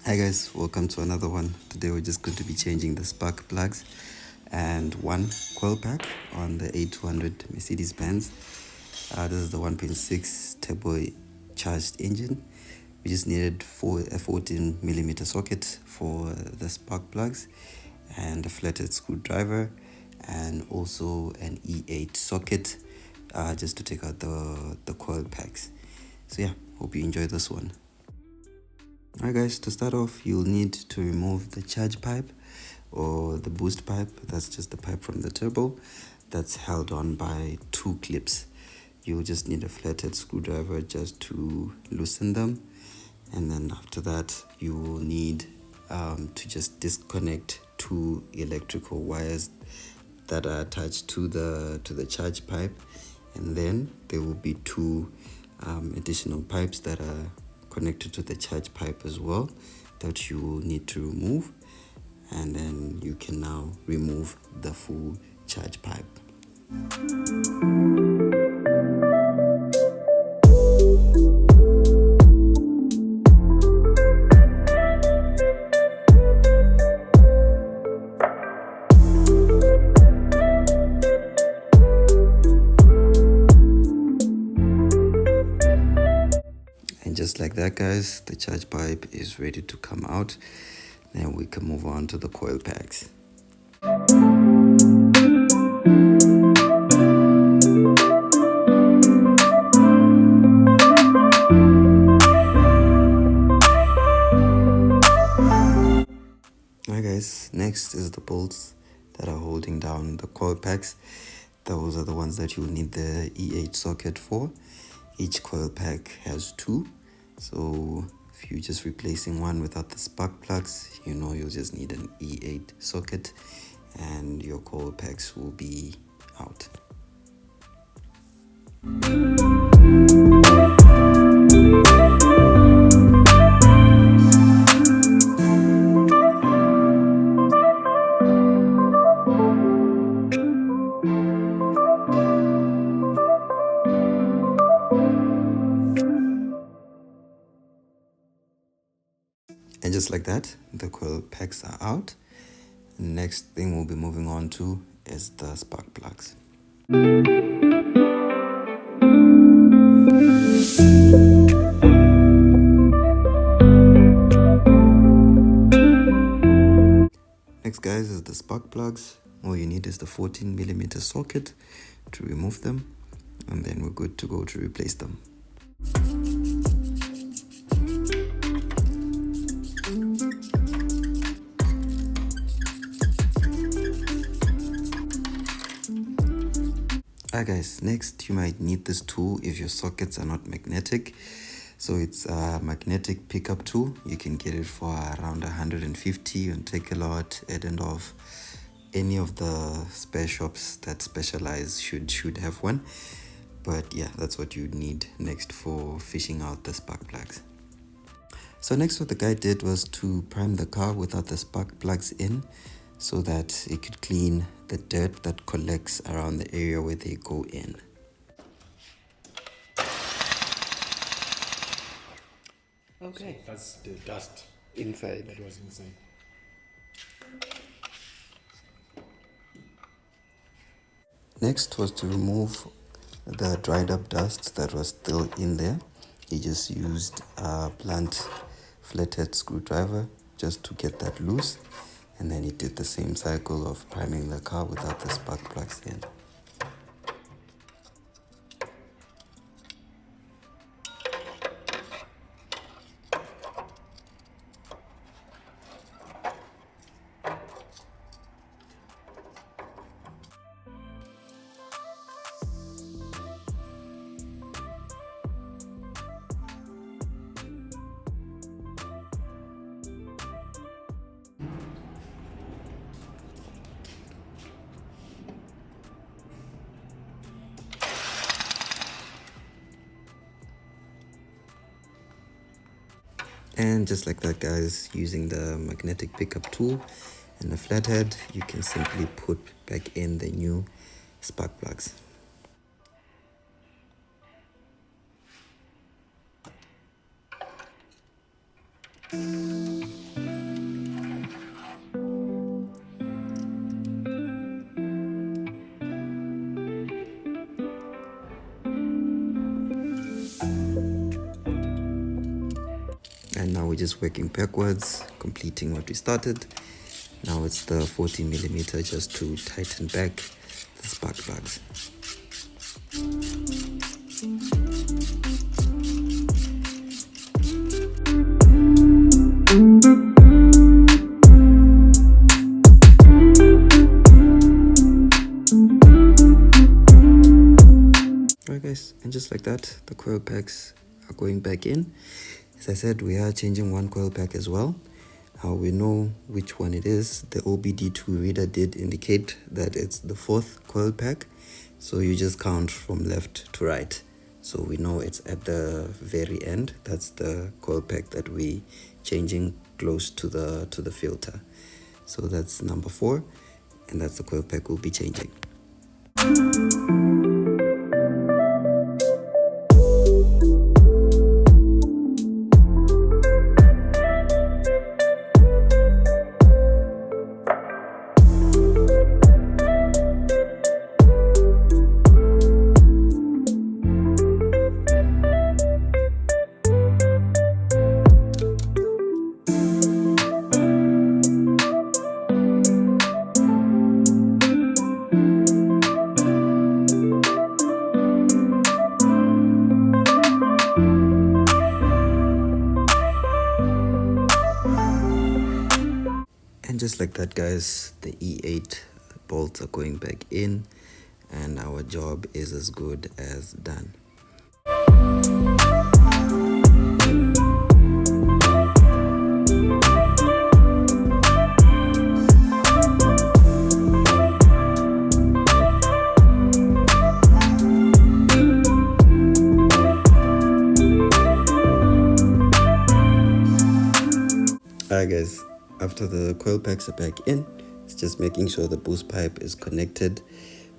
Hi guys, welcome to another one. Today we're just going to be changing the spark plugs and one coil pack on the A200 Mercedes Benz. This is the 1.6 turbo charged engine. We just needed a 14mm socket for the spark plugs and a flathead screwdriver and also an E8 socket just to take out the coil packs. So yeah, hope you enjoy this one. Alright guys, to start off you'll need to remove the charge pipe or the boost pipe. That's just the pipe from the turbo that's held on by two clips. You'll just need a flathead screwdriver just to loosen them, and then after that you will need to just disconnect two electrical wires that are attached to the charge pipe, and then there will be two additional pipes that are connected to the charge pipe as well that you will need to remove, and then you can now remove the full charge pipe. And just like that guys, the charge pipe is ready to come out. Then we can move on to the coil packs. Alright guys, next is the bolts that are holding down the coil packs. Those are the ones that you will need the E8 socket for. Each coil pack has two, so if you're just replacing one without the spark plugs, you know you'll just need an E8 socket and your coil packs will be out. And just like that, the coil packs are out. Next thing we'll be moving on to is the spark plugs. Next guys is the spark plugs. All you need is the 14mm socket to remove them, and then we're good to go to replace them. Alright guys, next you might need this tool if your sockets are not magnetic. So it's a magnetic pickup tool. You can get it for around 150 on Take-A-Lot, Edendorf. Any of the spare shops that specialize should have one. But yeah, that's what you need next for fishing out the spark plugs. So next what the guy did was to prime the car without the spark plugs in, so that it could clean the dirt that collects around the area where they go in. Okay. So that's the dust Inside. that was inside. Next was to remove the dried up dust that was still in there. He just used a blunt flathead screwdriver just to get that loose, and then he did the same cycle of priming the car without the spark plugs in. And just like that guys, using the magnetic pickup tool and the flathead, you can simply put back in the new spark plugs. we're just working backwards, completing what we started. Now it's the 40mm just to tighten back the spark plugs. Alright guys, and just like that, the coil packs are going back in. As I said, we are changing one coil pack as well. How we know which one it is, the OBD2 reader did indicate that it's the 4th coil pack, so you just count from left to right, so we know it's at the very end. That's the coil pack that we changing close to the filter. So that's number 4, and that's the coil pack we'll be changing. And just like that guys, the E8 bolts are going back in and our job is as good as done. Alright guys, after the coil packs are back in, it's just making sure the boost pipe is connected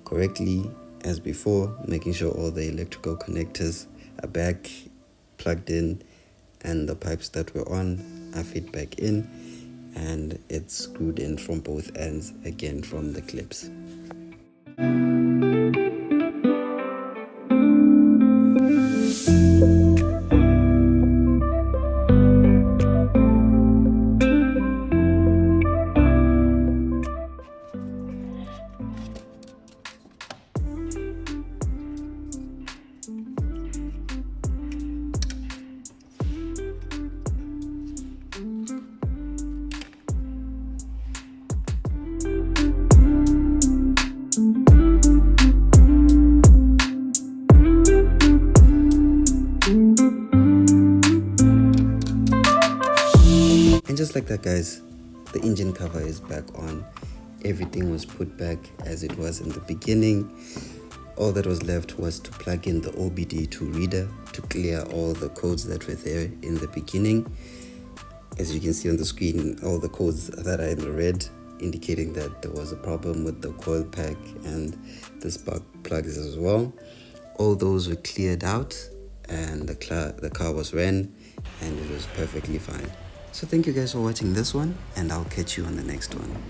correctly as before, making sure all the electrical connectors are back, plugged in, and the pipes that were on are fit back in, and it's screwed in from both ends again from the clips. And just like that guys, the engine cover is back on. Everything was put back as it was in the beginning. All that was left was to plug in the OBD2 reader to clear all the codes that were there in the beginning. As you can see on the screen, all the codes that are in the red indicating that there was a problem with the coil pack and the spark plugs as well. All those were cleared out and the car was ran and it was perfectly fine. So thank you guys for watching this one, and I'll catch you on the next one.